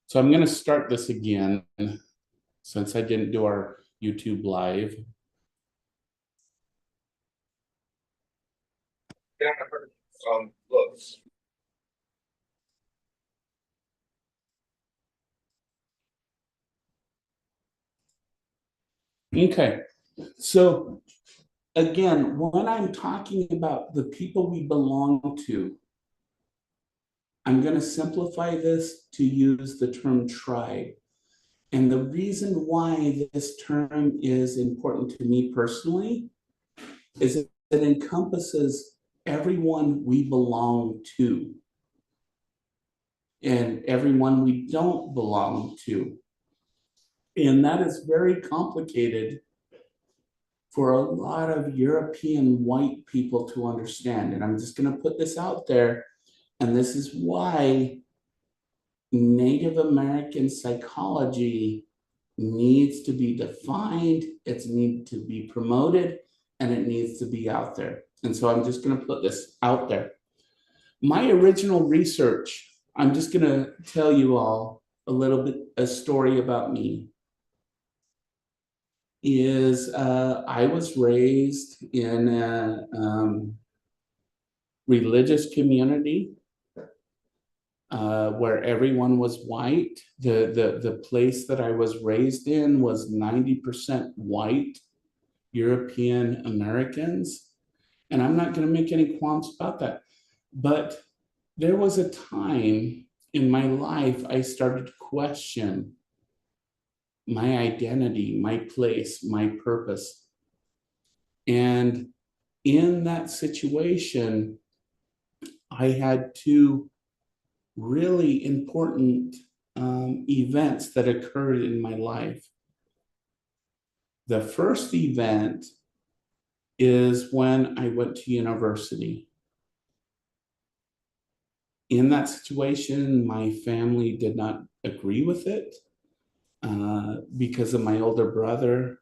So I'm going to start this again since I didn't do our YouTube live. Yeah, look. Okay, so again, when I'm talking about the people we belong to, I'm going to simplify this to use the term tribe. And the reason why this term is important to me personally is it encompasses everyone we belong to and everyone we don't belong to. And that is very complicated for a lot of European white people to understand. And I'm just going to put this out there. And this is why Native American psychology needs to be defined, it needs to be promoted, and it needs to be out there. And so I'm just going to put this out there. My original research, I'm just going to tell you all a little bit, a story about me. Is I was raised in a religious community where everyone was white. The place that I was raised in was 90% white European Americans. And I'm not going to make any qualms about that. But there was a time in my life I started to question my identity, my place, my purpose. And in that situation, I had two really important events that occurred in my life. The first event is when I went to university. In that situation, my family did not agree with it because of my older brother.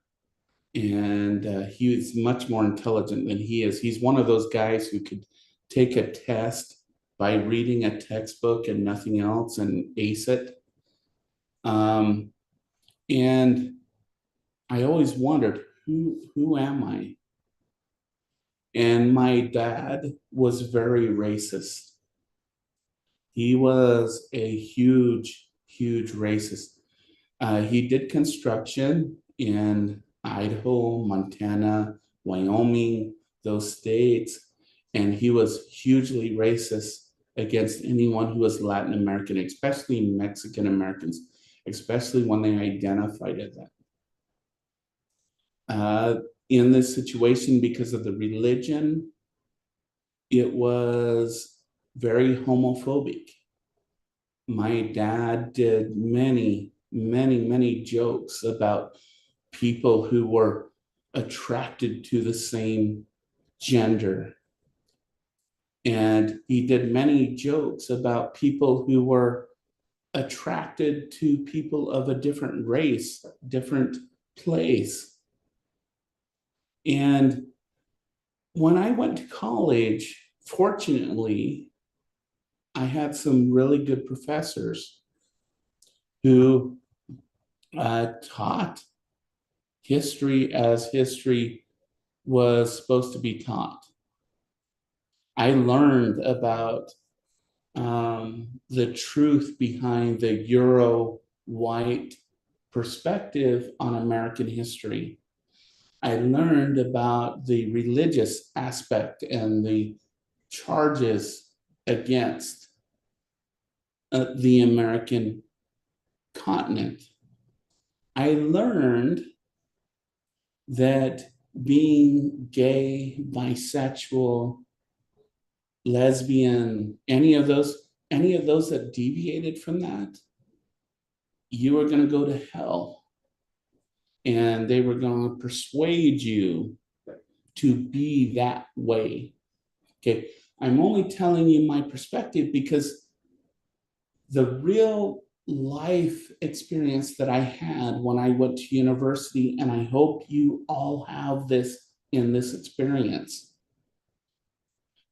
And he was much more intelligent than he is. He's one of those guys who could take a test by reading a textbook and nothing else and ace it. And I always wondered, who am I? And my dad was very racist. He was a huge, huge racist. He did construction in Idaho, Montana, Wyoming, those states, and he was hugely racist against anyone who was Latin American, especially Mexican Americans, especially when they identified as that. In this situation, because of the religion, it was very homophobic. My dad did many, many, many jokes about people who were attracted to the same gender. And he did many jokes about people who were attracted to people of a different race, different place. And when I went to college, fortunately, I had some really good professors who taught history as history was supposed to be taught. I learned about the truth behind the Euro white perspective on American history. I learned about the religious aspect and the charges against the American continent. I learned that being gay, bisexual, lesbian, any of those that deviated from that, you were going to go to hell. And they were going to persuade you to be that way. Okay. I'm only telling you my perspective because the real life experience that I had when I went to university, and I hope you all have this in this experience.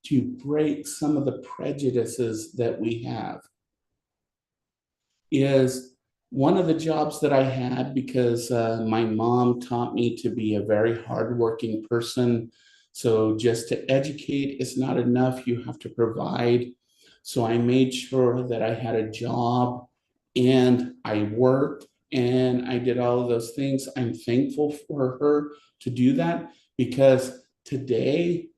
to break some of the prejudices that we have. Is one of the jobs that I had because my mom taught me to be a very hardworking person. So just to educate is not enough. You have to provide. So I made sure that I had a job and I worked and I did all of those things. I'm thankful for her to do that because today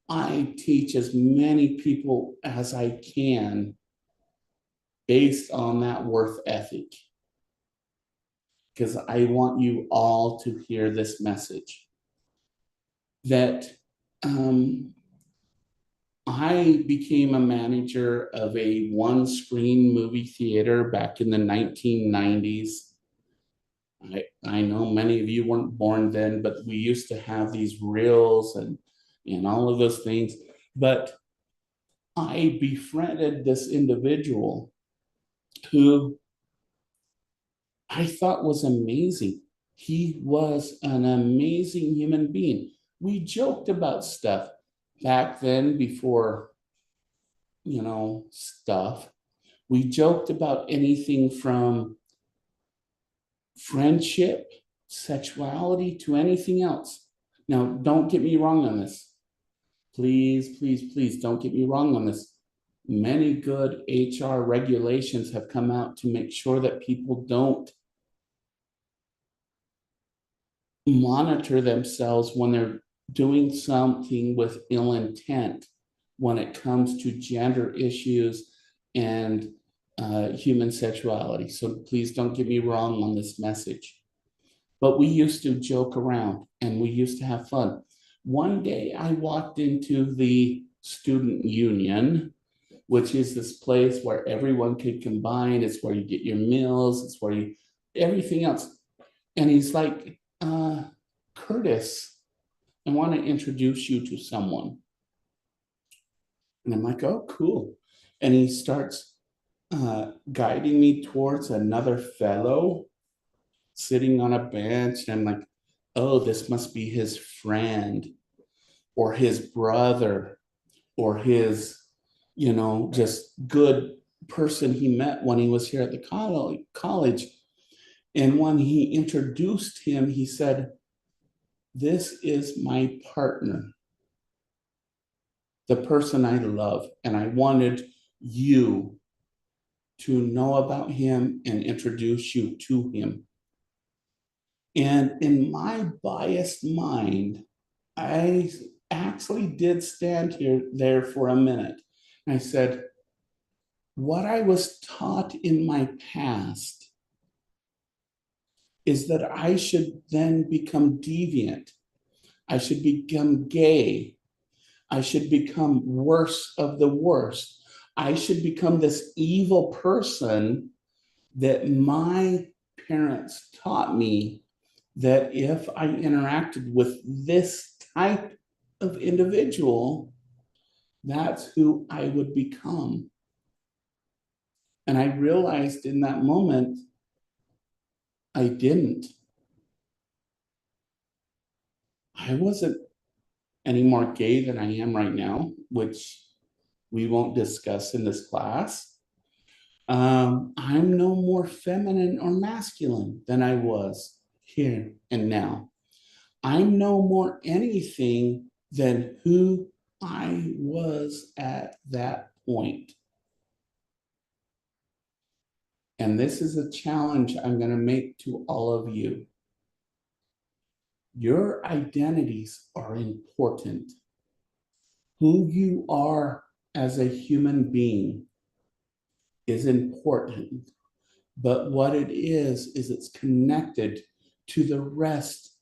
I teach as many people as I can based on that worth ethic. Because I want you all to hear this message that I became a manager of a one screen movie theater back in the 1990s. I know many of you weren't born then, but we used to have these reels and all of those things. But I befriended this individual who I thought was amazing. He was an amazing human being. We joked about stuff back then before, stuff. We joked about anything from friendship, sexuality to anything else. Now, don't get me wrong on this. Please, please, please don't get me wrong on this. Many good HR regulations have come out to make sure that people don't monitor themselves when they're doing something with ill intent when it comes to gender issues and human sexuality. So please don't get me wrong on this message. But we used to joke around and we used to have fun. One day I walked into the student union, which is this place where everyone could combine. It's where you get your meals, it's where you everything else. And he's like, Curtis, I want to introduce you to someone. And I'm like, oh, cool. And he starts guiding me towards another fellow sitting on a bench. And I'm like, oh, this must be his friend or his brother or his, just good person he met when he was here at the college. And when he introduced him, he said, this is my partner, the person I love. And I wanted you to know about him and introduce you to him. And in my biased mind, I actually did stand there for a minute. I said, what I was taught in my past is that I should then become deviant. I should become gay. I should become worse of the worst. I should become this evil person that my parents taught me that if I interacted with this type of individual, that's who I would become. And I realized in that moment, I didn't. I wasn't any more gay than I am right now, which we won't discuss in this class. I'm no more feminine or masculine than I was here and now. I'm no more anything than who I was at that point. And this is a challenge I'm going to make to all of you. Your identities are important. Who you are as a human being is important. But what it is it's connected to the rest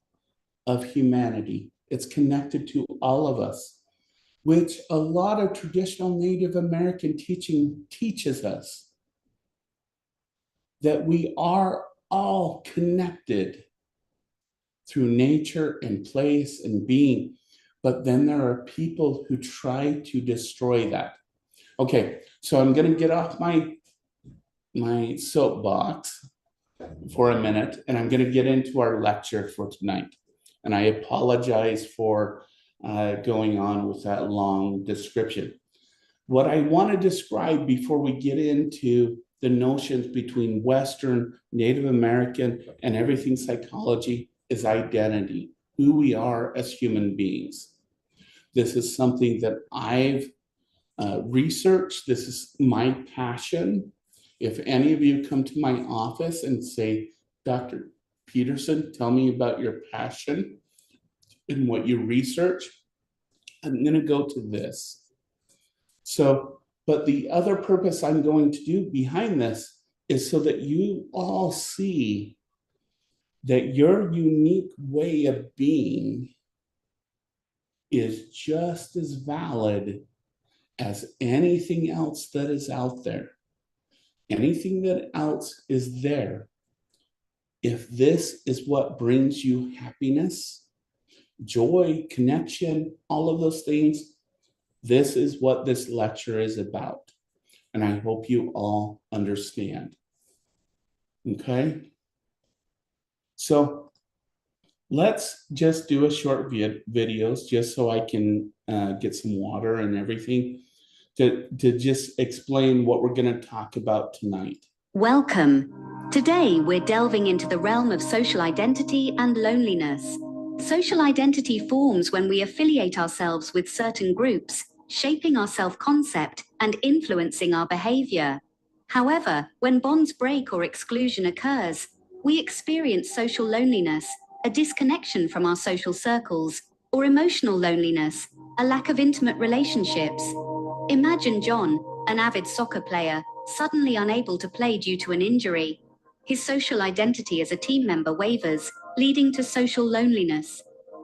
of humanity. It's connected to all of us, which a lot of traditional Native American teaching teaches us that we are all connected through nature and place and being. But then there are people who try to destroy that. Okay, so I'm going to get off my soapbox for a minute, and I'm going to get into our lecture for tonight. And I apologize for going on with that long description. What I want to describe before we get into the notions between Western, Native American, and everything psychology is identity, who we are as human beings. This is something that I've researched. This is my passion. If any of you come to my office and say, Dr. Peterson, tell me about your passion and what you research, I'm going to go to this. So, but the other purpose I'm going to do behind this is so that you all see that your unique way of being is just as valid as anything else that is out there. Anything that else is there. If this is what brings you happiness, joy, connection, all of those things, this is what this lecture is about. And I hope you all understand. Okay? So let's just do a short videos just so I can get some water and everything to just explain what we're going to talk about tonight. Welcome. Today we're delving into the realm of social identity and loneliness. Social identity forms when we affiliate ourselves with certain groups, shaping our self-concept and influencing our behavior. However, when bonds break or exclusion occurs, we experience social loneliness, a disconnection from our social circles, or emotional loneliness, a lack of intimate relationships. Imagine John, an avid soccer player, suddenly unable to play due to an injury. His social identity as a team member wavers, leading to social loneliness.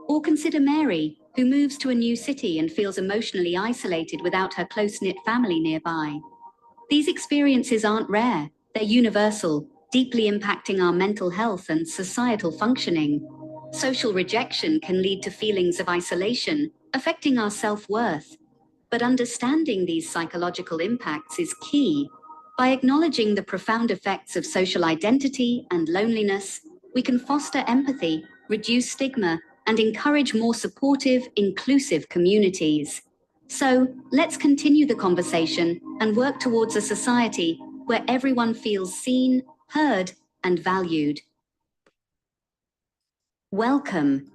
Or consider Mary, who moves to a new city and feels emotionally isolated without her close-knit family nearby. These experiences aren't rare, they're universal, deeply impacting our mental health and societal functioning. Social rejection can lead to feelings of isolation, affecting our self-worth. But understanding these psychological impacts is key. By acknowledging the profound effects of social identity and loneliness, we can foster empathy, reduce stigma, and encourage more supportive, inclusive communities. So, let's continue the conversation and work towards a society where everyone feels seen, heard, and valued. Welcome.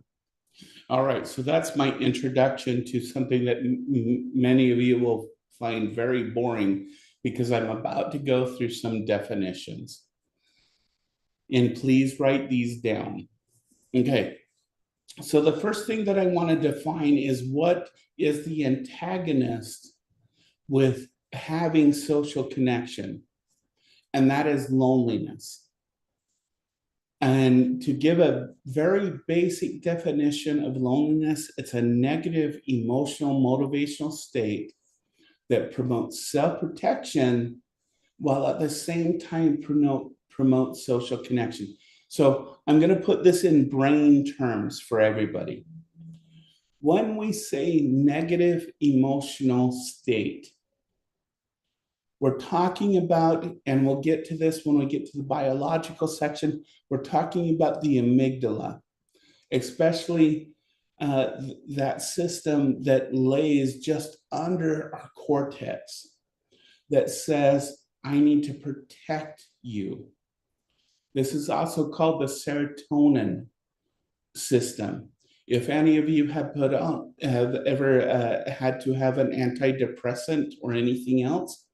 All right, so that's my introduction to something that many of you will find very boring because I'm about to go through some definitions. And please write these down. Okay, so the first thing that I want to define is what is the antagonist with having social connection, and that is loneliness. And to give a very basic definition of loneliness, it's a negative emotional motivational state that promotes self-protection while at the same time promote social connection. So I'm going to put this in brain terms for everybody. When we say negative emotional state, we're talking about, and we'll get to this when we get to the biological section, we're talking about the amygdala, especially that system that lays just under our cortex that says, I need to protect you. This is also called the serotonin system. If any of you have ever had to have an antidepressant or anything else,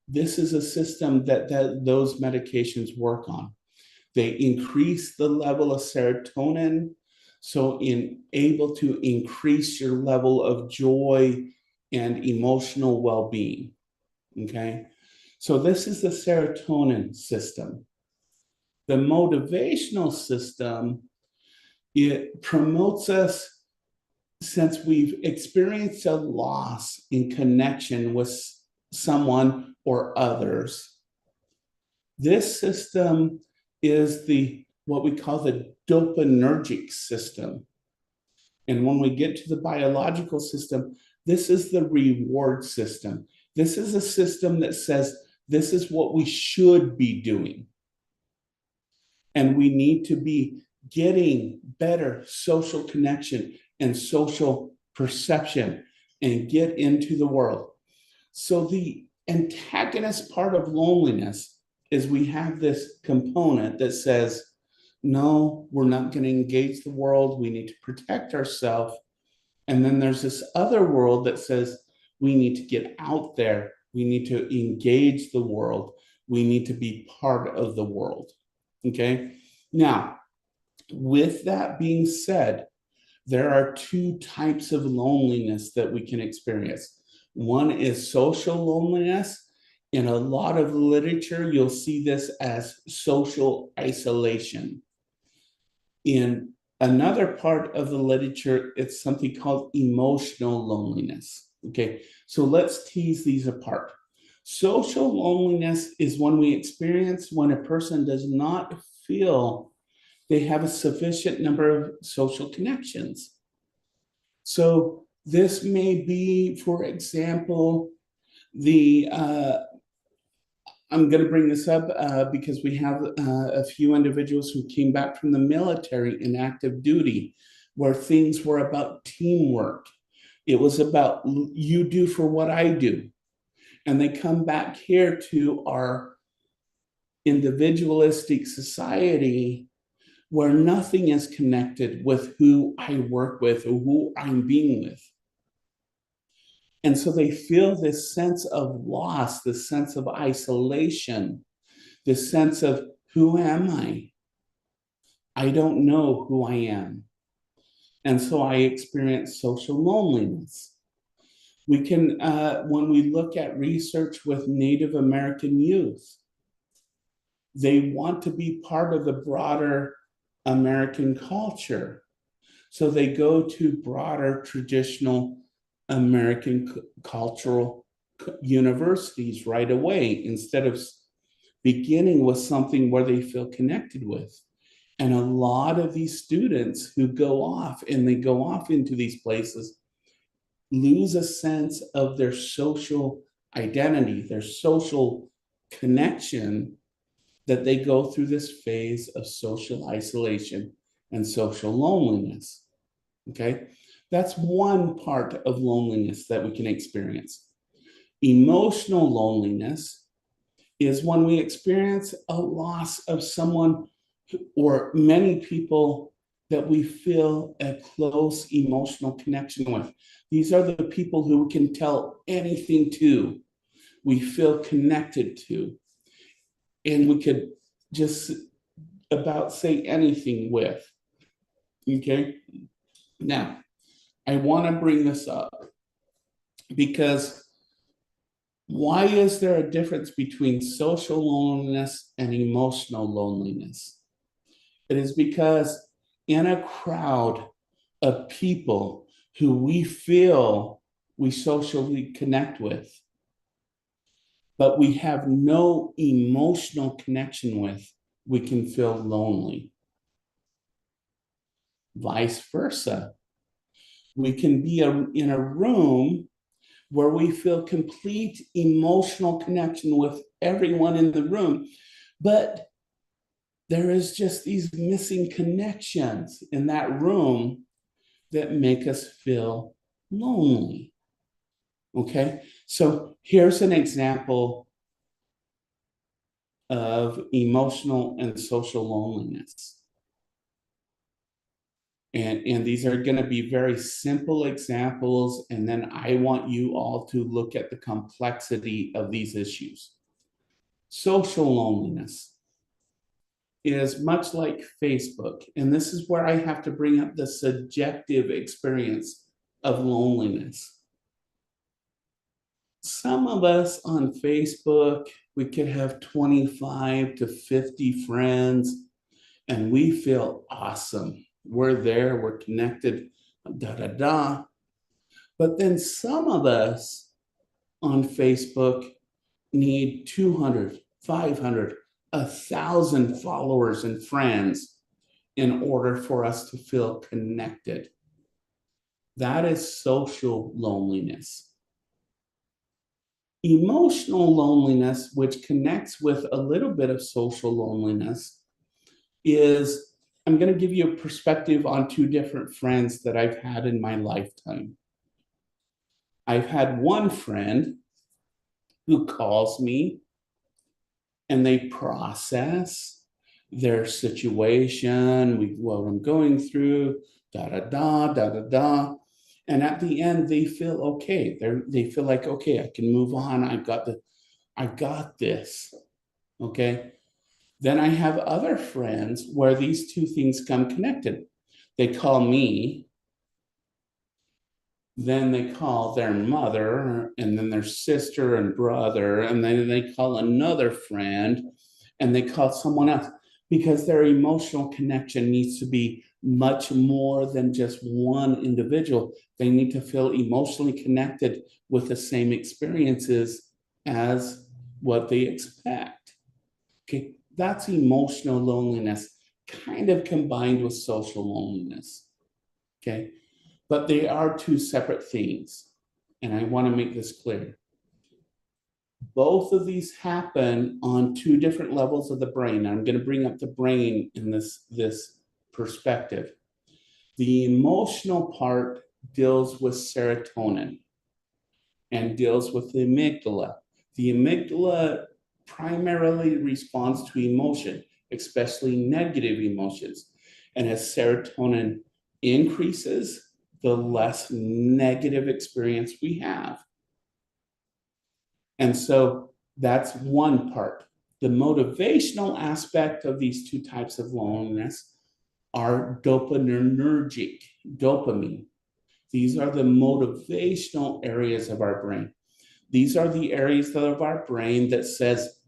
this is a system that those medications work on. They increase the level of serotonin, so able to increase your level of joy and emotional well-being. Okay, so this is the serotonin system. The motivational system, it promotes us since we've experienced a loss in connection with someone or others. This system is what we call the dopaminergic system. And when we get to the biological system, this is the reward system. This is a system that says, this is what we should be doing. And we need to be getting better social connection and social perception, and get into the world. So the antagonist part of loneliness is we have this component that says, no, we're not going to engage the world. We need to protect ourselves. And then there's this other world that says we need to get out there. We need to engage the world. We need to be part of the world. Okay. Now, with that being said, there are two types of loneliness that we can experience. One is social loneliness. In a lot of literature, you'll see this as social isolation. In another part of the literature, it's something called emotional loneliness. Okay, so let's tease these apart. Social loneliness is when we experience when a person does not feel they have a sufficient number of social connections. So this may be, for example, I'm going to bring this up because we have a few individuals who came back from the military in active duty, where things were about teamwork. It was about you do for what I do. And they come back here to our individualistic society where nothing is connected with who I work with or who I'm being with. And so they feel this sense of loss, this sense of isolation, this sense of who am I? I don't know who I am. And so I experience social loneliness. We can, when we look at research with Native American youth, they want to be part of the broader American culture. So they go to broader traditional American cultural universities right away instead of beginning with something where they feel connected with. And a lot of these students who go off and they go off into these places lose a sense of their social identity, their social connection, that they go through this phase of social isolation and social loneliness. Okay, that's one part of loneliness that we can experience. Emotional loneliness is when we experience a loss of someone or many people that we feel a close emotional connection with. These are the people who we can tell anything to, we feel connected to, and we could just about say anything with. Okay, now I want to bring this up because why is there a difference between social loneliness and emotional loneliness? It is because in a crowd of people who we feel we socially connect with, but we have no emotional connection with, we can feel lonely. Vice versa. We can be in a room where we feel complete emotional connection with everyone in the room, but there is just these missing connections in that room that make us feel lonely. Okay, so here's an example of emotional and social loneliness. And these are going to be very simple examples, and then I want you all to look at the complexity of these issues. Social loneliness is much like Facebook, and this is where I have to bring up the subjective experience of loneliness. Some of us on Facebook, we could have 25 to 50 friends, and we feel awesome. We're there, we're connected, da da da. But then some of us on Facebook need 200, 500, 1,000 followers and friends in order for us to feel connected. That is social loneliness. Emotional loneliness, which connects with a little bit of social loneliness, is I'm going to give you a perspective on two different friends that I've had in my lifetime. I've had one friend who calls me and they process their situation, what I'm going through, da da da da da da. And at the end, they feel okay. They feel like, okay, I can move on. I got this. Okay. Then I have other friends where these two things come connected. They call me, then they call their mother, and then their sister and brother, and then they call another friend, and they call someone else because their emotional connection needs to be much more than just one individual. They need to feel emotionally connected with the same experiences as what they expect. Okay, that's emotional loneliness, kind of combined with social loneliness. Okay, but they are two separate things. And I want to make this clear. Both of these happen on two different levels of the brain. I'm going to bring up the brain in this perspective. The emotional part deals with serotonin and deals with the amygdala. The amygdala primarily responds to emotion, especially negative emotions. And as serotonin increases, the less negative experience we have. And so that's one part. The motivational aspect of these two types of loneliness are dopaminergic, dopamine. These are the motivational areas of our brain. These are the areas of our brain that says,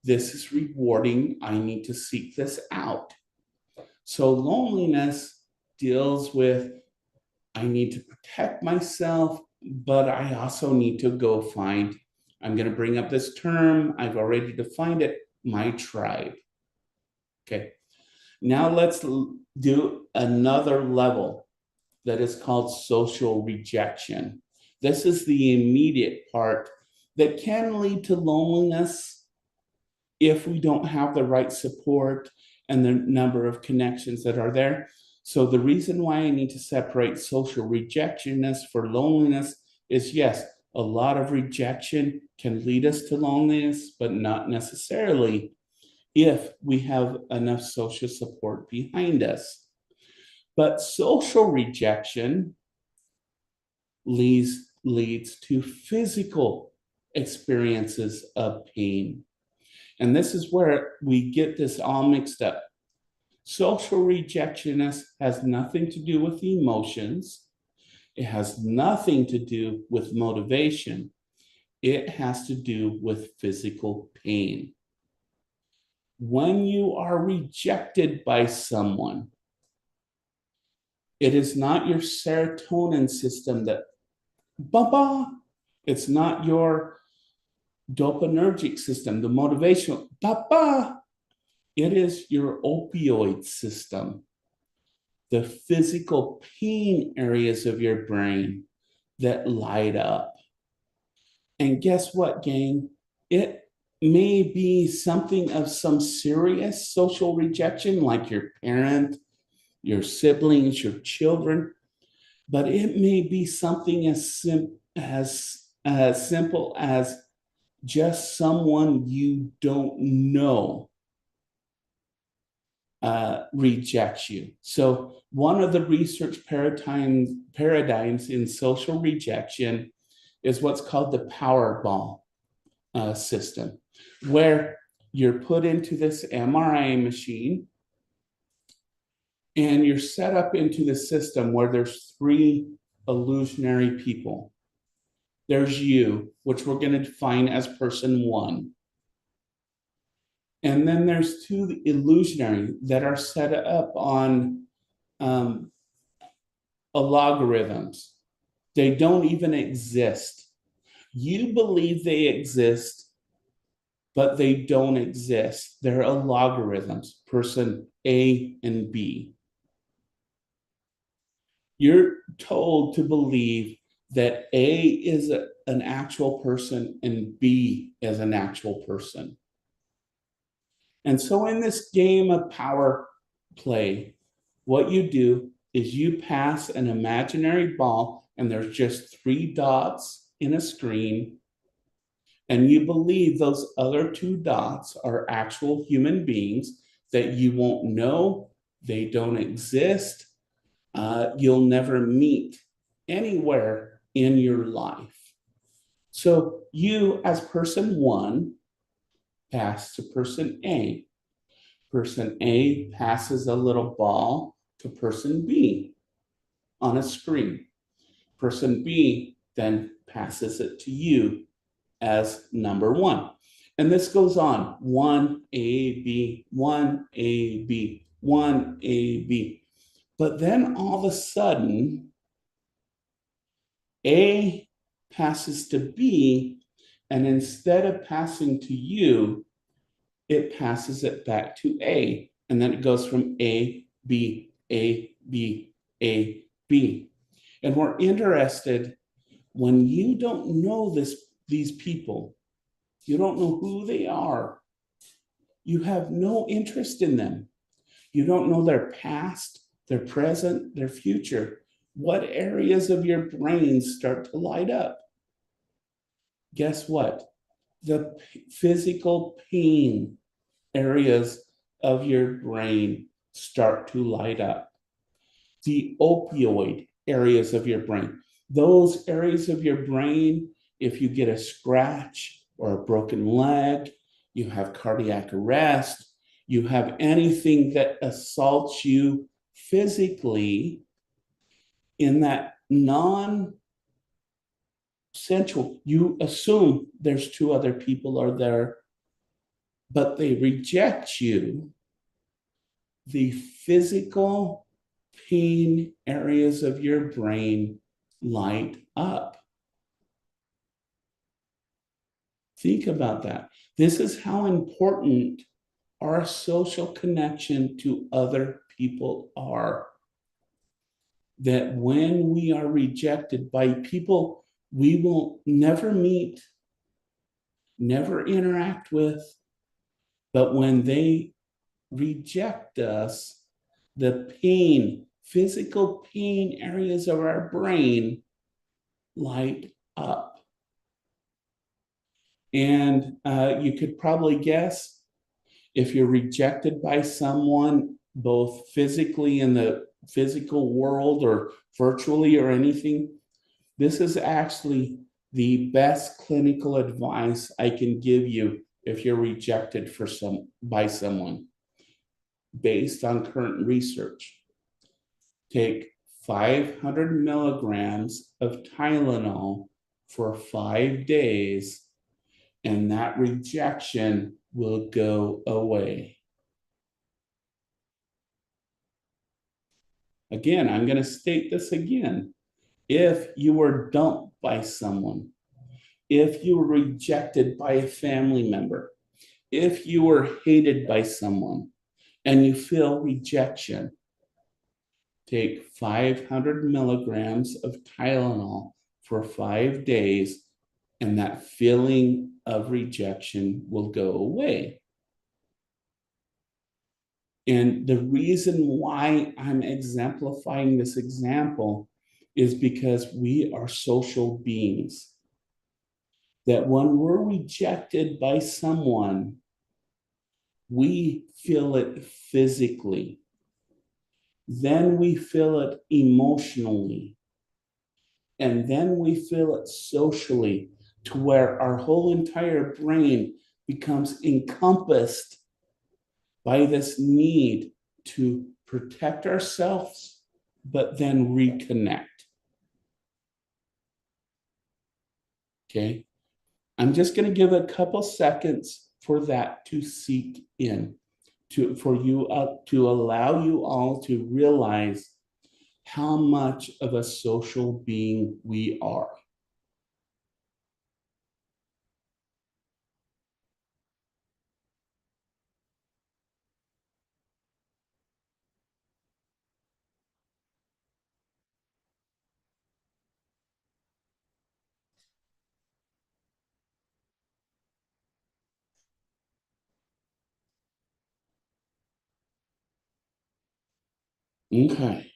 this is rewarding, I need to seek this out. So loneliness deals with, I need to protect myself, but I also need to go find, I'm going to bring up this term, I've already defined it, my tribe. Okay, now let's do another level that is called social rejection. This is the immediate part that can lead to loneliness if we don't have the right support and the number of connections that are there. So the reason why I need to separate social rejectionness for loneliness is, yes, a lot of rejection can lead us to loneliness, but not necessarily if we have enough social support behind us. But social rejection leads to physical experiences of pain. And this is where we get this all mixed up. Social rejectionness has nothing to do with emotions. It has nothing to do with motivation. It has to do with physical pain. When you are rejected by someone, it is not your serotonin system that, ba-ba, it's not your dopaminergic system, the motivational, ba-ba, it is your opioid system, the physical pain areas of your brain that light up. And guess what, gang? It may be something of some serious social rejection, like your parent, your siblings, your children, but it may be something as simple as just someone you don't know rejects you. So one of the research paradigms in social rejection is what's called the Powerball system, where you're put into this MRI machine and you're set up into the system where there's three illusionary people. There's you, which we're going to define as person one. And then there's two illusionary that are set up on logarithms. They don't even exist. You believe they exist, but they don't exist. They're logarithms, person A and B. You're told to believe that A is an actual person and B is an actual person. And so in this game of power play, what you do is you pass an imaginary ball and there's just three dots in a screen and you believe those other two dots are actual human beings that you won't know, they don't exist, you'll never meet anywhere in your life. So you, as person one, pass to person A. Person A passes a little ball to person B on a screen. Person B then passes it to you as number one. And this goes on, 1AB, 1AB, 1AB. But then all of a sudden, A passes to B, and instead of passing to you, it passes it back to A. And then it goes from A, B, A, B, A, B. And we're interested when you don't know these people, you don't know who they are, you have no interest in them. You don't know their past, their present, their future. What areas of your brain start to light up? Guess what? The physical pain areas of your brain start to light up. The opioid areas of your brain. Those areas of your brain, if you get a scratch or a broken leg, you have cardiac arrest, you have anything that assaults you physically in that non-central, you assume there's two other people are there, but they reject you. The physical pain areas of your brain light up. Think about that. This is how important our social connection to other people are. That when we are rejected by people we will never meet, never interact with, but when they reject us, the pain, physical pain areas of our brain light up. And you could probably guess if you're rejected by someone, both physically in the physical world or virtually or anything, this is actually the best clinical advice I can give you if you're rejected by someone based on current research. Take 500 milligrams of Tylenol for 5 days, and that rejection will go away. Again, I'm going to state this again. If you were dumped by someone, if you were rejected by a family member, if you were hated by someone, and you feel rejection, take 500 milligrams of Tylenol for 5 days, and that feeling of rejection will go away. And the reason why I'm exemplifying this example is because we are social beings. That when we're rejected by someone, we feel it physically. Then we feel it emotionally. And then we feel it socially, to where our whole entire brain becomes encompassed by this need to protect ourselves, but then reconnect. Okay, I'm just going to give a couple seconds for that to seep in, to allow you all to realize how much of a social being we are. Okay.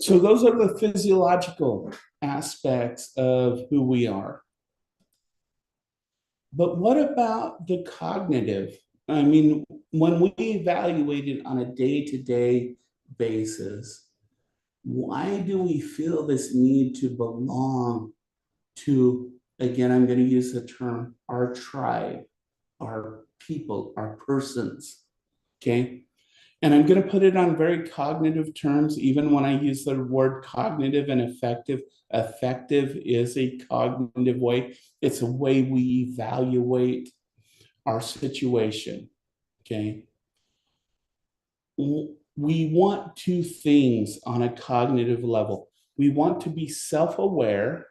So those are the physiological aspects of who we are. But what about the cognitive? I mean, when we evaluate it on a day-to-day basis, why do we feel this need to belong to, again, I'm going to use the term, our tribe, our people, our persons, okay? And I'm going to put it on very cognitive terms, even when I use the word cognitive and effective. Effective is a cognitive way. It's a way we evaluate our situation, okay? We want two things on a cognitive level. We want to be self-aware,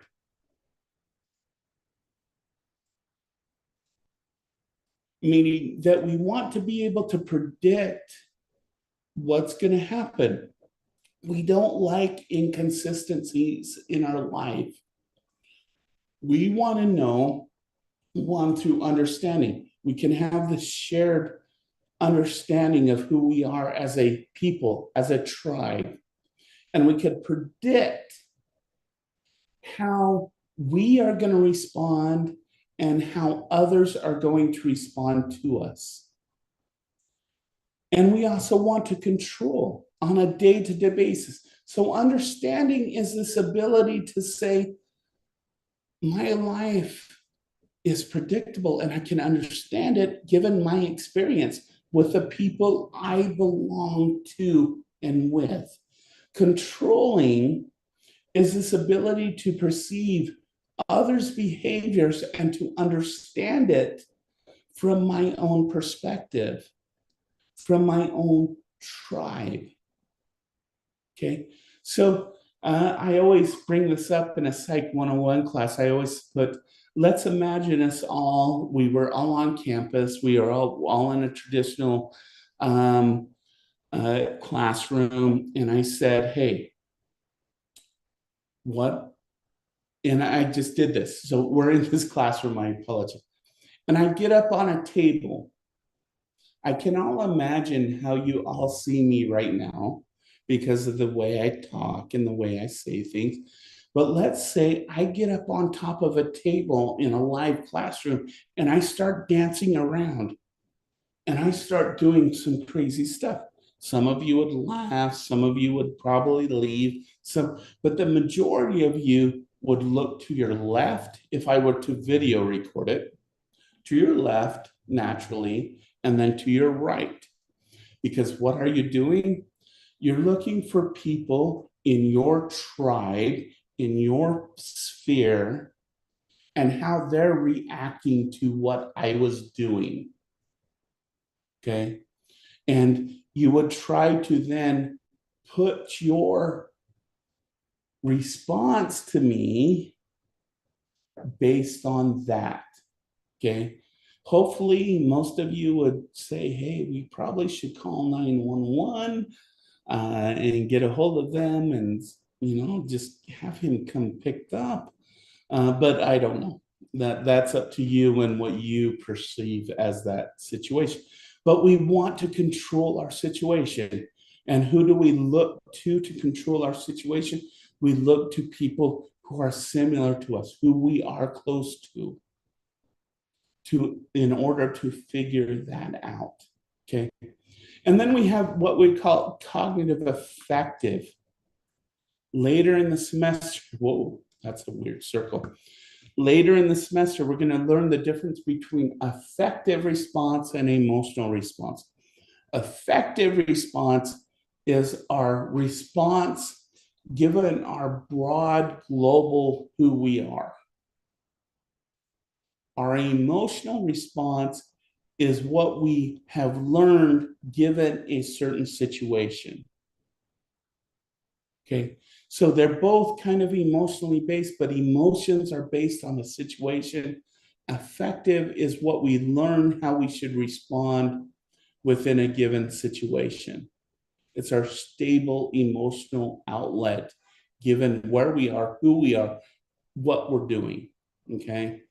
meaning that we want to be able to predict what's going to happen. We don't like inconsistencies in our life. We want to know, one, through understanding. We can have this shared understanding of who we are as a people, as a tribe, and we can predict how we are going to respond and how others are going to respond to us. And we also want to control on a day-to-day basis. So understanding is this ability to say, my life is predictable and I can understand it given my experience with the people I belong to and with. Controlling is this ability to perceive others' behaviors and to understand it from my own perspective, from my own tribe. Okay, so I always bring this up in a Psych 101 class. I always put, let's imagine us all, we were all on campus, we are all in a traditional classroom, and I said, hey, what? And I just did this. So we're in this classroom, I apologize. And I get up on a table. I can all imagine how you all see me right now because of the way I talk and the way I say things. But let's say I get up on top of a table in a live classroom and I start dancing around and I start doing some crazy stuff. Some of you would laugh, some of you would probably leave, but the majority of you would look to your left if I were to video record it, to your left naturally, and then to your right. Because what are you doing? You're looking for people in your tribe, in your sphere, and how they're reacting to what I was doing. Okay. And you would try to then put your response to me based on that. Okay. Hopefully, most of you would say, hey, we probably should call 911 and get a hold of them and, just have him come picked up. But I don't know. That's up to you and what you perceive as that situation. But we want to control our situation. And who do we look to control our situation? We look to people who are similar to us, who we are close to in order to figure that out. Okay. And then we have what we call cognitive affective. Later in the semester, whoa, that's a weird circle. Later in the semester, we're going to learn the difference between affective response and emotional response. Effective response is our response given our broad global who we are. Our emotional response is what we have learned given a certain situation. Okay, so they're both kind of emotionally based, but emotions are based on the situation. Affective is what we learn how we should respond within a given situation. It's our stable emotional outlet given where we are, who we are, what we're doing. Okay.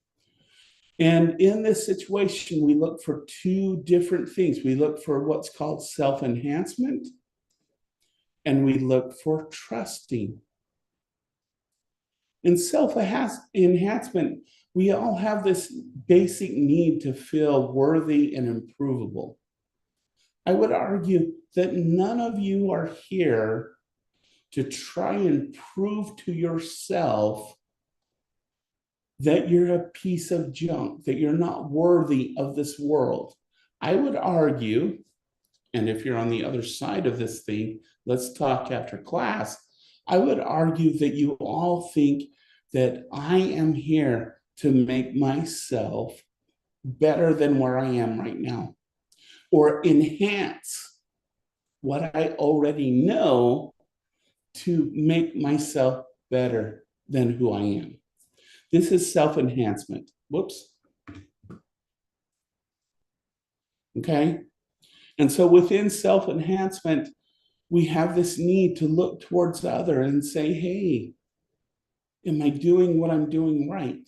And in this situation, we look for two different things. We look for what's called self-enhancement, and we look for trusting. In self-enhancement, we all have this basic need to feel worthy and improvable. I would argue that none of you are here to try and prove to yourself that you're a piece of junk, that you're not worthy of this world. I would argue, and if you're on the other side of this thing, let's talk after class. I would argue that you all think that I am here to make myself better than where I am right now, or enhance what I already know to make myself better than who I am. This is self-enhancement. Whoops. Okay. And so within self-enhancement, we have this need to look towards the other and say, hey, am I doing what I'm doing right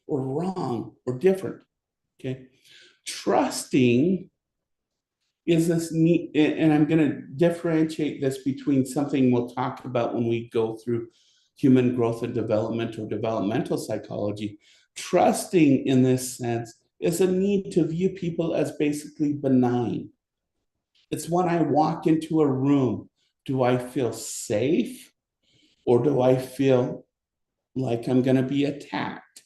or wrong or different? Okay. Trusting is this need, and I'm going to differentiate this between something we'll talk about when we go through human growth and development or developmental psychology. Trusting in this sense is a need to view people as basically benign. It's when I walk into a room, do I feel safe or do I feel like I'm going to be attacked?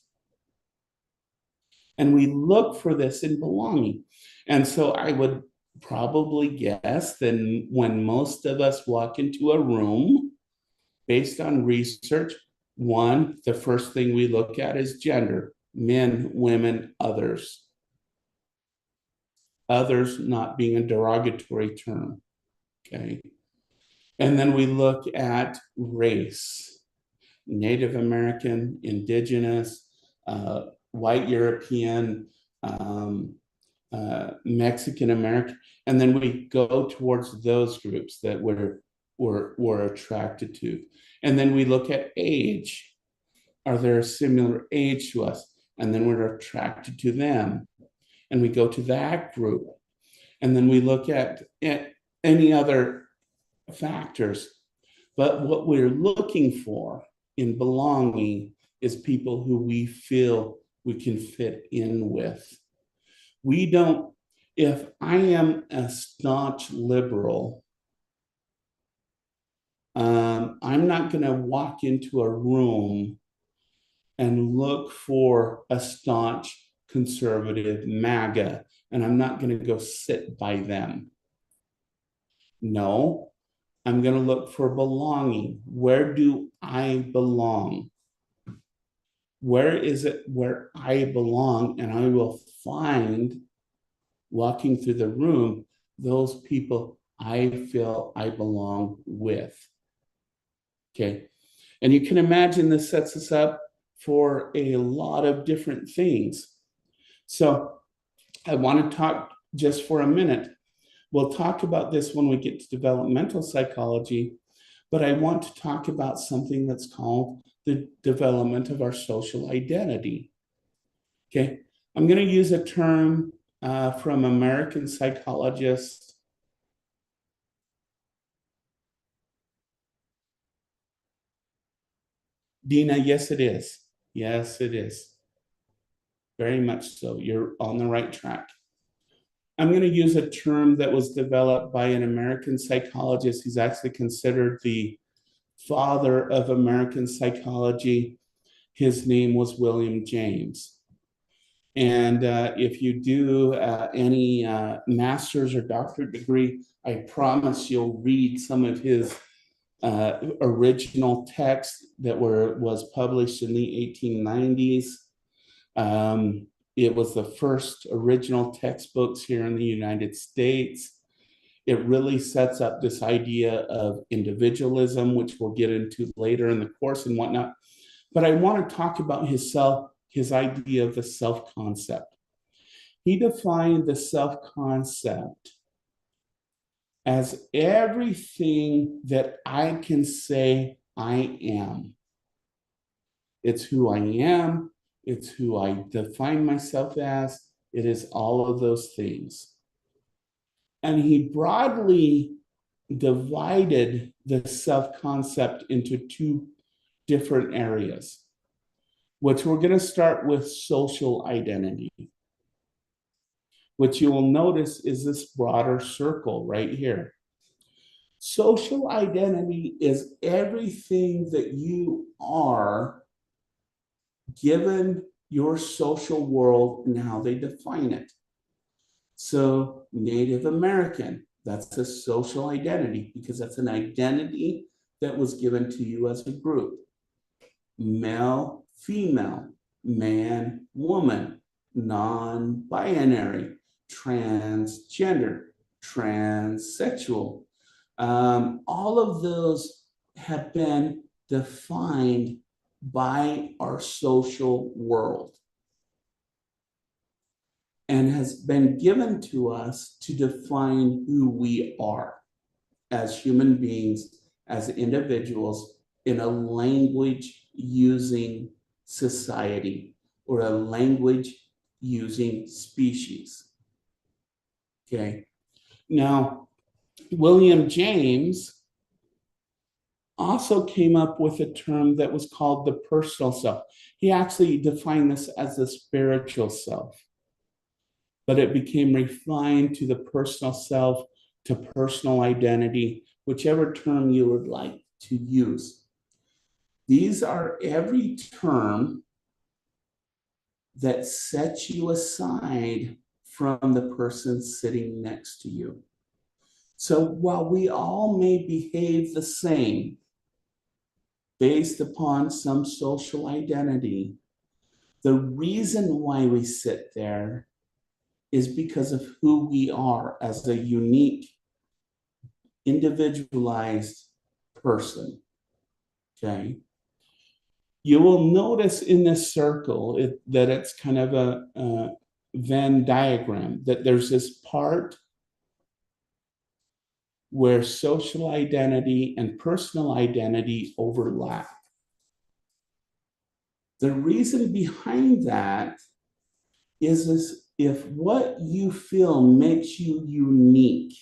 And we look for this in belonging. And so I would probably guess that when most of us walk into a room, based on research, one, the first thing we look at is gender, men, women, others. Others not being a derogatory term, okay? And then we look at race, Native American, Indigenous, white European, Mexican American, and then we go towards those groups that we're attracted to. And then we look at age. Are there a similar age to us? And then we're attracted to them. And we go to that group. And then we look at any other factors. But what we're looking for in belonging is people who we feel we can fit in with. We don't, if I am a staunch liberal, I'm not going to walk into a room and look for a staunch conservative MAGA, and I'm not going to go sit by them. No, I'm going to look for belonging. Where do I belong? Where is it where I belong? And I will find, walking through the room, those people I feel I belong with. Okay. And you can imagine this sets us up for a lot of different things. So I want to talk just for a minute. We'll talk about this when we get to developmental psychology, but I want to talk about something that's called the development of our social identity. Okay. I'm going to use a term from American psychologist Dina. Yes, it is. Yes, it is. Very much so. You're on the right track. I'm going to use a term that was developed by an American psychologist. He's actually considered the father of American psychology. His name was William James. And if you do any master's or doctorate degree, I promise you'll read some of his original text that was published in the 1890s. It was the first original textbooks here in the United States. It really sets up this idea of individualism, which we'll get into later in the course and whatnot. But I want to talk about his idea of the self-concept. He defined the self-concept as everything that I can say I am. It's who I am. It's who I define myself as. It is all of those things. And he broadly divided the self-concept into two different areas, which we're going to start with social identity, which you will notice is this broader circle right here. Social identity is everything that you are given your social world and how they define it. So Native American, that's a social identity because that's an identity that was given to you as a group. Male, female, man, woman, non-binary, transgender, transsexual. All of those have been defined by our social world and has been given to us to define who we are as human beings, as individuals in a language using society or a language using species. Okay. Now, William James also came up with a term that was called the personal self. He actually defined this as the spiritual self, but it became refined to the personal self, to personal identity, whichever term you would like to use. These are every term that sets you aside from the person sitting next to you. So while we all may behave the same based upon some social identity, the reason why we sit there is because of who we are as a unique, individualized person. Okay. You will notice in this circle that it's kind of a Venn diagram, that there's this part where social identity and personal identity overlap. The reason behind that is if what you feel makes you unique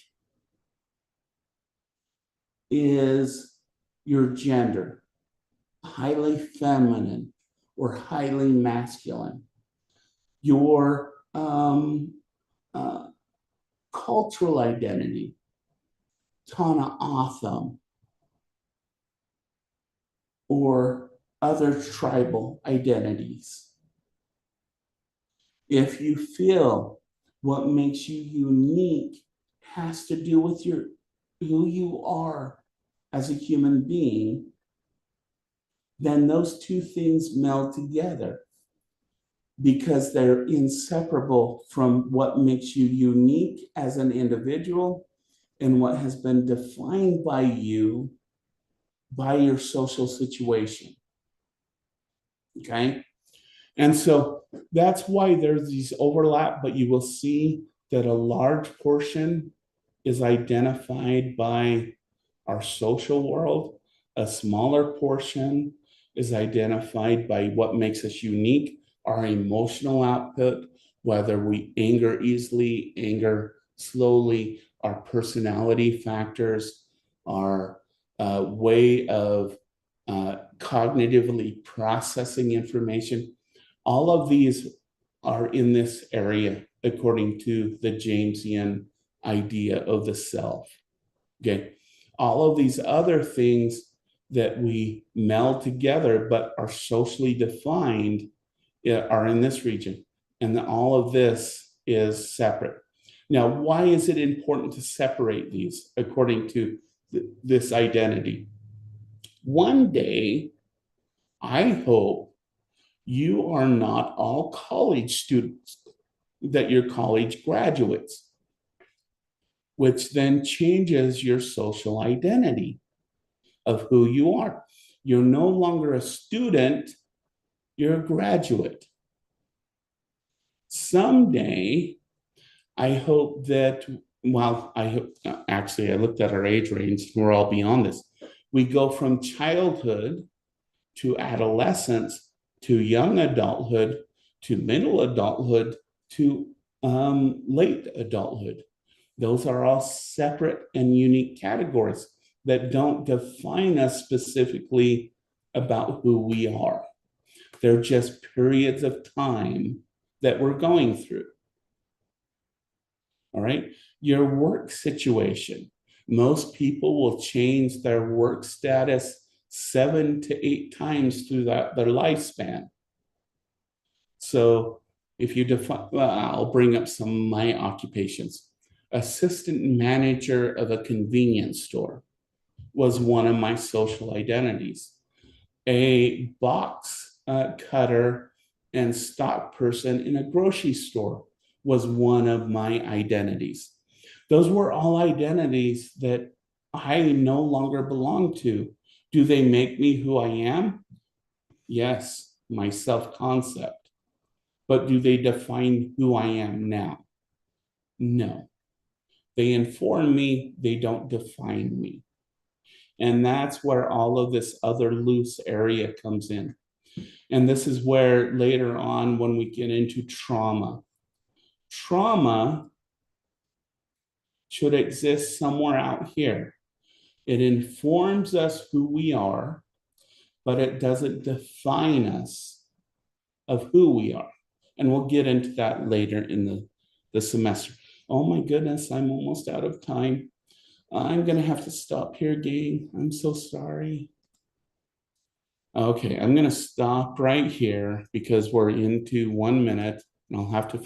is your gender, highly feminine or highly masculine, your cultural identity, Tana Atham, or other tribal identities. If you feel what makes you unique has to do with who you are as a human being, then those two things meld together because they're inseparable from what makes you unique as an individual and what has been defined by you by your social situation. Okay? And so that's why there's these overlap, but you will see that a large portion is identified by our social world. A smaller portion is identified by what makes us unique, our emotional output, whether we anger easily, anger slowly, our personality factors, our way of cognitively processing information. All of these are in this area according to the Jamesian idea of the self. Okay. All of these other things that we meld together but are socially defined are in this region. And all of this is separate. Now, why is it important to separate these according to this identity? One day, I hope you are not all college students, that you're college graduates, which then changes your social identity of who you are. You're no longer a student, you're a graduate. Someday, I hope that, well, I hope, actually, I looked at our age range, we're all beyond this. We go from childhood to adolescence to young adulthood to middle adulthood to late adulthood. Those are all separate and unique categories that don't define us specifically about who we are. They're just periods of time that we're going through. All right. Your work situation. Most people will change their work status 7 to 8 times through their lifespan. So if you define, well, I'll bring up some of my occupations. Assistant manager of a convenience store was one of my social identities. A box cutter and stock person in a grocery store was one of my identities. Those were all identities that I no longer belong to. Do they make me who I am? Yes, my self-concept. But do they define who I am now? No. They inform me, they don't define me. And that's where all of this other loose area comes in. And this is where later on, when we get into trauma should exist somewhere out here. It informs us who we are, but it doesn't define us of who we are. And we'll get into that later in the semester. Oh my goodness, I'm almost out of time. I'm gonna have to stop here, gang. I'm so sorry. Okay, I'm gonna stop right here because we're into 1 minute and I'll have to